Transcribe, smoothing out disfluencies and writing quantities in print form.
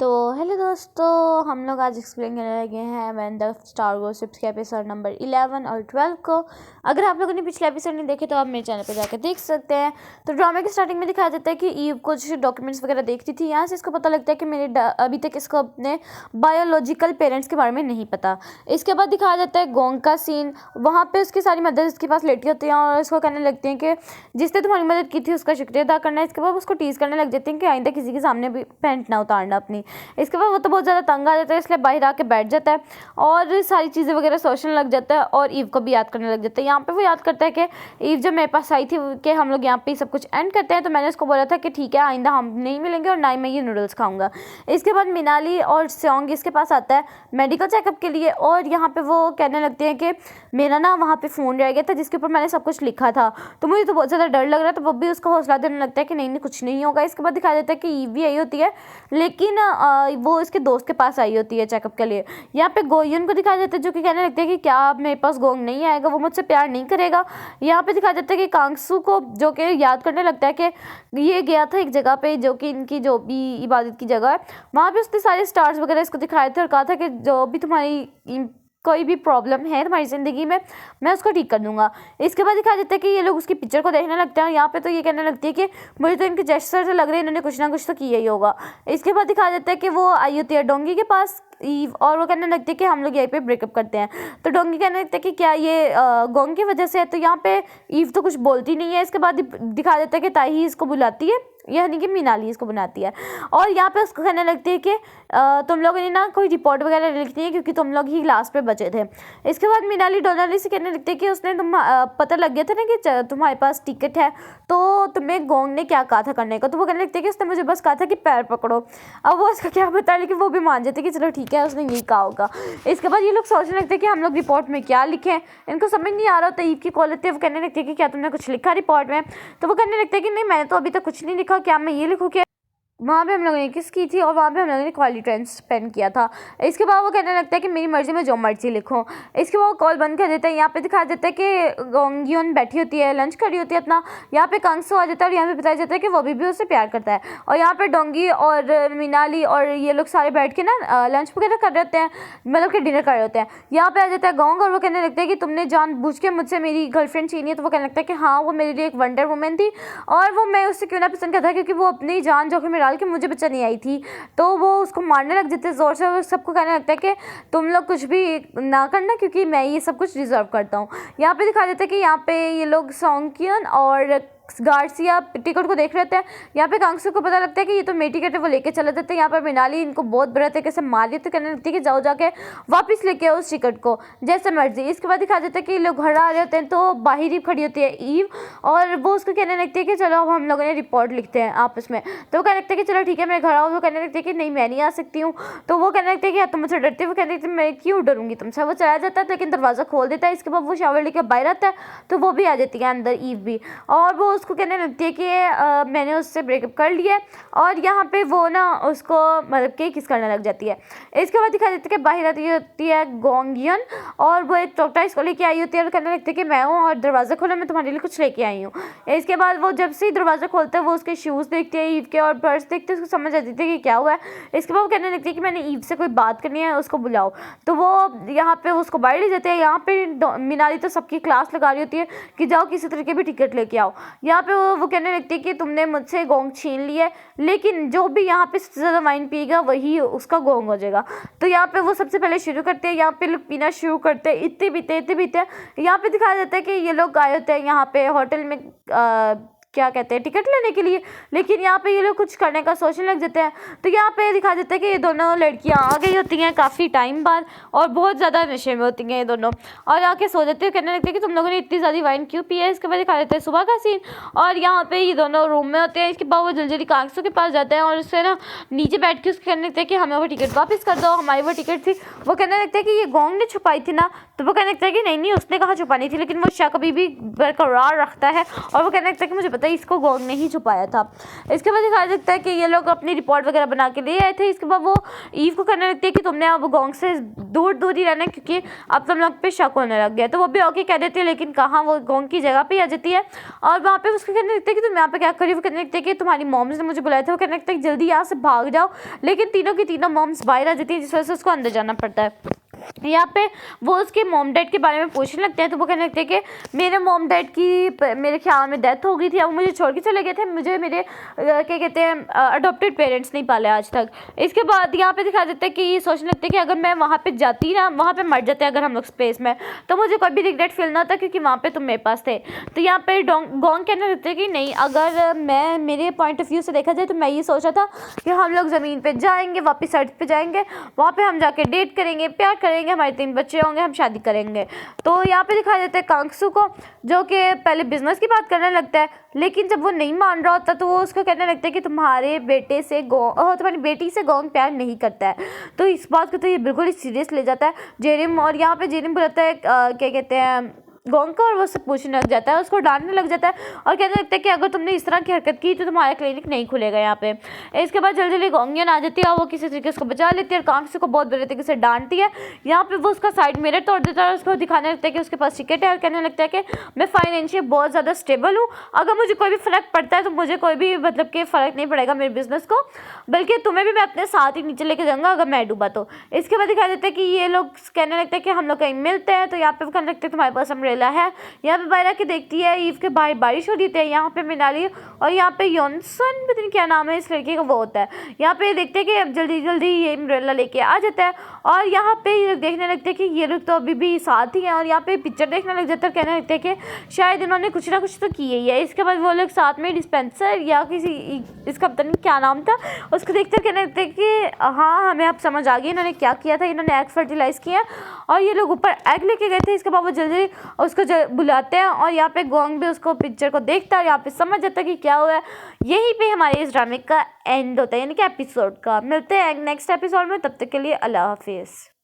तो हेलो दोस्तों, हम लोग आज एक्सप्लेन करने लगे हैं when the star goes ships के एपिसोड नंबर 11 और 12 को। अगर आप लोगों ने पिछले एपिसोड नहीं देखे तो आप मेरे चैनल पर जाकर देख सकते हैं। तो ड्रामे के स्टार्टिंग में दिखाया जाता है कि ईव कुछ डॉक्यूमेंट्स वगैरह देखती थी। यहाँ से इसको पता लगता है कि अभी तक इसको अपने बायोलॉजिकल पेरेंट्स के बारे में नहीं पता। इसके बाद दिखाया जाता है गोंग का सीन। वहाँ पर उसकी सारी मदद इसके पास लेटी होती हैं और उसको कहने लगती हैं कि जिसने तुम्हारी मदद की थी उसका शुक्रिया अदा करना है। इसके बाद उसको टीज़ करने लग जाती हैं कि आइंदा किसी के सामने भी पैंट ना उतारना अपनी। इसके बाद वो तो बहुत ज़्यादा तंग आ जाता है, इसलिए बाहर आके बैठ जाता है और सारी चीज़ें वगैरह सोचने लग जाता है और ईव को भी याद करने लग जाता है। यहाँ पे वो याद करता है कि ईव जब मेरे पास आई थी कि हम लोग यहाँ पे सब कुछ एंड करते हैं, तो मैंने उसको बोला था कि ठीक है आइंदा हम नहीं मिलेंगे और ना ही मैं ये नूडल्स खाऊंगा। इसके बाद मिनाली और सॉन्ग इसके पास आता है मेडिकल चेकअप के लिए और यहाँ पे वो कहने लगते हैं कि मेरा ना वहाँ पे फ़ोन रह गया था जिसके ऊपर मैंने सब कुछ लिखा था, तो मुझे तो बहुत ज़्यादा डर लग रहा है। तो वो भी उसको हौसला देने लगता है कि नहीं नहीं कुछ नहीं होगा। इसके बाद दिखाया जाता है कि ईव भी आई होती है, लेकिन वो इसके दोस्त के पास आई होती है चेकअप के लिए। यहाँ पे गोयन को दिखाया जाता है जो कि कहने लगते हैं कि क्या अब मेरे पास गोंग नहीं आएगा, वो मुझसे प्यार नहीं करेगा। यहाँ पे दिखाया जाता है कि कांगसू को जो कि याद करने लगता है कि ये गया था एक जगह पे जो कि इनकी जो भी इबादत की जगह है, वहाँ पे उसने सारे स्टार्स वगैरह इसको दिखाए थे और कहा था कि जो भी तुम्हारी कोई भी प्रॉब्लम है तुम्हारी ज़िंदगी में मैं उसको ठीक कर दूंगा। इसके बाद दिखाया जाता है कि ये लोग उसकी पिक्चर को देखने लगते हैं और यहाँ पे तो ये कहने लगती है कि मुझे तो इनके जेस्चर से लग रहा है इन्होंने कुछ ना कुछ तो किया ही होगा। इसके बाद दिखाया जाता है कि वो आई होती है डोंगी के पास ईव और वो कहने लगती है कि हम लोग यहीं पे ब्रेकअप करते हैं। तो डोंगी कहने लगता है कि क्या ये गोंग की वजह से है। तो यहाँ पे ईव तो कुछ बोलती नहीं है। इसके बाद दिखाया जाता है कि ताही इसको बुलाती है, यानी कि मिनाली इसको बुलाती है और यहाँ पे उसको कहने लगती है कि तुम लोगों ने ना कोई रिपोर्ट वगैरह लिखनी है क्योंकि तुम लोग ही लास्ट पे बचे थे। इसके बाद मिनाली डोनाली से कहने लगती है कि उसने पता लग गया था ना कि तुम्हारे पास टिकट है, तो तुम्हें गोंग ने क्या कहा था करने का। तो वो कहने लगती है कि उसने मुझे बस कहा था कि पैर पकड़ो। अब वो उसका क्या पता, लेकिन वो भी मान जाते कि चलो ठीक है उसने यही कहा होगा। इसके बाद ये लोग सोचने लगते हैं कि हम लोग रिपोर्ट में क्या लिखें। इनको समझ नहीं आ रहा होता ईव की कॉल लेते हैं। वो कहने लगती है कि क्या तुमने कुछ लिखा रिपोर्ट में। तो वो कहने लगता है कि नहीं मैंने तो अभी तक कुछ नहीं लिखा, क्या मैं ये लिखूँ कि वहाँ पे हम लोगों ने किस की थी और वहाँ पे हम लोगों ने क्वालिटी टाइम स्पेंड किया था। इसके बाद वो कहने लगता है कि मेरी मर्जी में जो मर्जी लिखो। इसके बाद वो कॉल बंद कर देता है। यहाँ पे दिखाया जाता है कि गोंगियन बैठी होती है, लंच करी होती है अपना। यहाँ पे कांगसू आ जाता है और यहाँ पे बताया जाता है कि वो भी उससे प्यार करता है। और यहाँ पे डोंगी और मिनाली और ये लोग सारे बैठ के ना लंच वगैरह कर रहे होते हैं, मतलब कि डिनर कर रहे होते हैं। यहाँ पे आ जाता है गोंग और वो कहने लगता है कि तुमने जानबूझ के मुझसे मेरी गर्लफ्रेंड छीनी है। तो वो कहने लगता है कि हाँ वो मेरे लिए एक वंडर वुमेन थी और वो मैं उससे क्यों ना पसंद करता क्योंकि वो अपनी जान जोखिम में डाल के मुझे बचाने आई थी। तो वो उसको मारने लग जाते जोर से। वो सबको कहने लगता है कि तुम लोग कुछ भी ना करना क्योंकि मैं ये सब कुछ डिजर्व करता हूँ। यहाँ पे दिखा देता है कि यहाँ पे ये लोग सॉन्गियन और गार्सिया टिकट को देख रहे थे। यहाँ पे कांगसू को पता लगता है कि ये तो मेरी टिकट है, वो लेके चले जाते हैं। यहाँ पर मिनाली इनको बहुत बुरा तरीके से मार देते, कहने लगती है कि जाओ जाके वापस लेके आओ उस टिकट को जैसे मर्जी। इसके बाद दिखा देता है कि लोग घर आ रहे होते हैं तो बाहर ही खड़ी होती है ईव और वो उसको कहने लगती है कि चलो अब हम लोगों ने रिपोर्ट लिखते हैं आपस में। तो वो कहने लगता है कि चलो ठीक है मेरे घर आओ। वो कहने लगती है कि नहीं मैं नहीं आ सकती हूँ। तो वो कहने लगती है कि यार तुम मुझसे डरती हो। वो कहने लगती है मैं क्यों डरूंगी तुमसे। वो चला जाता है लेकिन दरवाज़ा खोल देता है। इसके बाद वो शावर लेके बाहर आता है तो वो भी आ जाती है अंदर ईव भी, और वो उसको कहने लगती है कि मैंने उससे ब्रेकअप कर लिया और यहाँ पे वो ना उसको मतलब कि किस करने लग जाती है। इसके बाद दिखा देती है कि बाहर आती होती है गोंगियन और वो एक टॉर्टॉइस को लेके आई होती है और कहने लगती है कि मैं हूँ और दरवाज़ा खोला, मैं तुम्हारे लिए कुछ लेके आई हूँ। इसके बाद वो जब से ही दरवाज़ा खोलता है वो उसके शूज़ देखती है ईव के और पर्स देखते है, उसको समझ आ जाती है कि क्या हुआ है। इसके बाद वो कहने लगती है कि मैंने ईव से कोई बात करनी है उसको बुलाओ। तो वो यहाँ पे उसको बाहर ले जाते हैं। यहाँ पे मिनाली तो सबकी क्लास लगा रही होती है कि जाओ किसी तरीके भी टिकट लेके आओ। यहाँ पे वो कहने लगती है कि तुमने मुझसे गोंग छीन लिया है, लेकिन जो भी यहाँ पे सबसे ज़्यादा वाइन पिएगा वही उसका गोंग हो जाएगा। तो यहाँ पे वो सबसे पहले शुरू करते हैं। यहाँ पे लोग पीना शुरू करते हैं, इतने पीते। यहाँ पे दिखाया जाता है कि ये लोग आए होते हैं यहाँ पे होटल में क्या कहते हैं टिकट लेने के लिए, लेकिन यहाँ पे ये लोग कुछ करने का सोचने लग जाते हैं। तो यहाँ पे दिखा देता है कि ये दोनों लड़कियाँ आ गई होती हैं काफ़ी टाइम बाद और बहुत ज़्यादा नशे में होती हैं ये दोनों और आके सो जाती है। कहने लगती है कि तुम लोगों ने इतनी ज़्यादा वाइन क्यों पी है। इसके बाद दिखा देते हैं सुबह का सीन और यहाँ पे ये दोनों रूम में होते हैं। इसके बाद वो जल्दी कांगसू के पास जाते हैं और उससे ना नीचे बैठ के उसके कहने लगते हैं कि हमें वो टिकट वापस कर दो, हमारी वो टिकट थी। वो कहने लगता है कि ये गोंग ने छुपाई थी ना। तो वो कहने लगता है कि नहीं उसने कहा छुपानी थी, लेकिन वो शक अभी भी बरकरार रखता है और वो कहने लगता है कि मुझे पता है इसको गोंग ने ही छुपाया था। इसके बाद दिखाया जाता है कि ये लोग अपनी रिपोर्ट वगैरह बना के ले आए थे। इसके बाद वो ईव को कहने लगती है कि तुमने अब गोंग से दूर दूर ही रहना है क्योंकि अब तुम लोग पे शक होने लग गया। तो वो भी ओके कह देती है, लेकिन कहाँ वो गोंग की जगह पे आ जाती है और वहाँ पे उसको कहने लगती है कि तुम यहाँ पे क्या कर रही हो। वो कहने लगती है कि तुम्हारी मॉम्स ने मुझे बुलाया था। वो कहने लगता है कि जल्दी यहाँ से भाग जाओ, लेकिन तीनों की तीनों मॉम्स बाहर आ जाती है जिस वजह से उसको अंदर जाना पड़ता है। यहाँ पे वो उसके मॉम डैड के बारे में पूछने लगते हैं। तो वो कहने लगते हैं कि मेरे मॉम डैड की मेरे ख्याल में डेथ हो गई थी, अब वो मुझे छोड़ के चले गए थे, मुझे मेरे क्या कहते हैं अडॉप्टेड पेरेंट्स नहीं पाले आज तक। इसके बाद यहाँ पे दिखा देते हैं कि ये सोचने लगते हैं कि अगर मैं वहाँ पे जाती ना, वहाँ पे मर जाते अगर हम लोग स्पेस में, तो मुझे कोई भी रिग्रेट फील ना होता क्योंकि वहाँ पे तुम मेरे पास थे। तो यहाँ पे गोंग कहने लगते हैं कि नहीं, अगर मैं मेरे पॉइंट ऑफ व्यू से देखा जाए तो मैं ये सोचा था कि हम लोग ज़मीन पर जाएंगे, वापस अर्थ पे जाएंगे, वहाँ पर हम जाके डेट करेंगे, प्यार करेंगे, हमारे 3 बच्चे होंगे, हम शादी करेंगे। तो यहाँ पे दिखाया जाता है कांगसू को, जो कि पहले बिजनेस की बात करने लगता है, लेकिन जब वो नहीं मान रहा होता तो वो उसको कहने लगता है कि तुम्हारी बेटी से गोंग प्यार नहीं करता है। तो इस बात को तो ये बिल्कुल ही सीरियस ले जाता है जेरिम, और यहाँ पे जेरिम बुलाता है क्या कहते हैं गोंग का, और वो उससे पूछने लग जाता है, उसको डांटने लग जाता है और कहने लगता है कि अगर तुमने इस तरह की हरकत की तो तुम्हारा क्लिनिक नहीं खुलेगा यहाँ पे। इसके बाद जल्दी जल्दी गोंगियन आ जाती है और वो किसी तरीके से उसको बचा लेती है और कांगसू को बहुत बुरे तरीके से डांटती है। यहाँ पे वो उसका साइड मिरर तोड़ देता है और उसको दिखाने लगता है कि उसके पास टिकट है और कहने लगता है कि मैं फाइनेंशियल बहुत ज़्यादा स्टेबल हूँ, अगर मुझे कोई भी फ़र्क पड़ता है तो मुझे कोई भी मतलब कि फ़र्क नहीं पड़ेगा मेरे बिजनेस को, बल्कि तुम्हें भी मैं अपने साथ ही नीचे लेके जाऊँगा अगर मैं डूबा तो। इसके बाद दिखाया जाता है कि ये लोग कहने लगते हैं कि हम लोग कहीं मिलते हैं। तो यहाँ पे वो कहने लगते हैं तुम्हारे पास अम्ब्रेला है। यहाँ पे बाहर आके देखती है ईव के बाहर बारिश हो रही थी, यहाँ पे मिनाली और यहाँ पे योनसन पता नहीं क्या नाम है इस लड़के का वो होता है। यहाँ पे देखते हैं कि अब जल्दी जल्दी ये अम्ब्रेला लेके आ जाता है और यहाँ पे ये लोग देखने लगते हैं कि ये लोग तो अभी भी साथ ही हैं और यहाँ पे पिक्चर देखने लग जाता है, कहने लगते हैं कि शायद इन्होंने कुछ ना कुछ तो किया ही है। इसके बाद वो लोग साथ में डिस्पेंसर या किसी इसका पता नहीं क्या नाम था उसको देखते हैं, कहने लगते हैं कि हाँ हमें अब समझ आ गई इन्होंने क्या किया था, इन्होंने एग फर्टिलाइज किया और ये लोग ऊपर एग लेके गए थे। इसके बाद वो जल्दी उसको बुलाते हैं और यहाँ पे गोंग भी उसको पिक्चर को देखता है और यहाँ पे समझ जाता है कि क्या हुआ है। यहीं पे हमारे इस ड्रामे का एंड होता है, यानी कि एपिसोड का। मिलते हैं नेक्स्ट एपिसोड में, तब तक के लिए अल्लाह हाफिज़।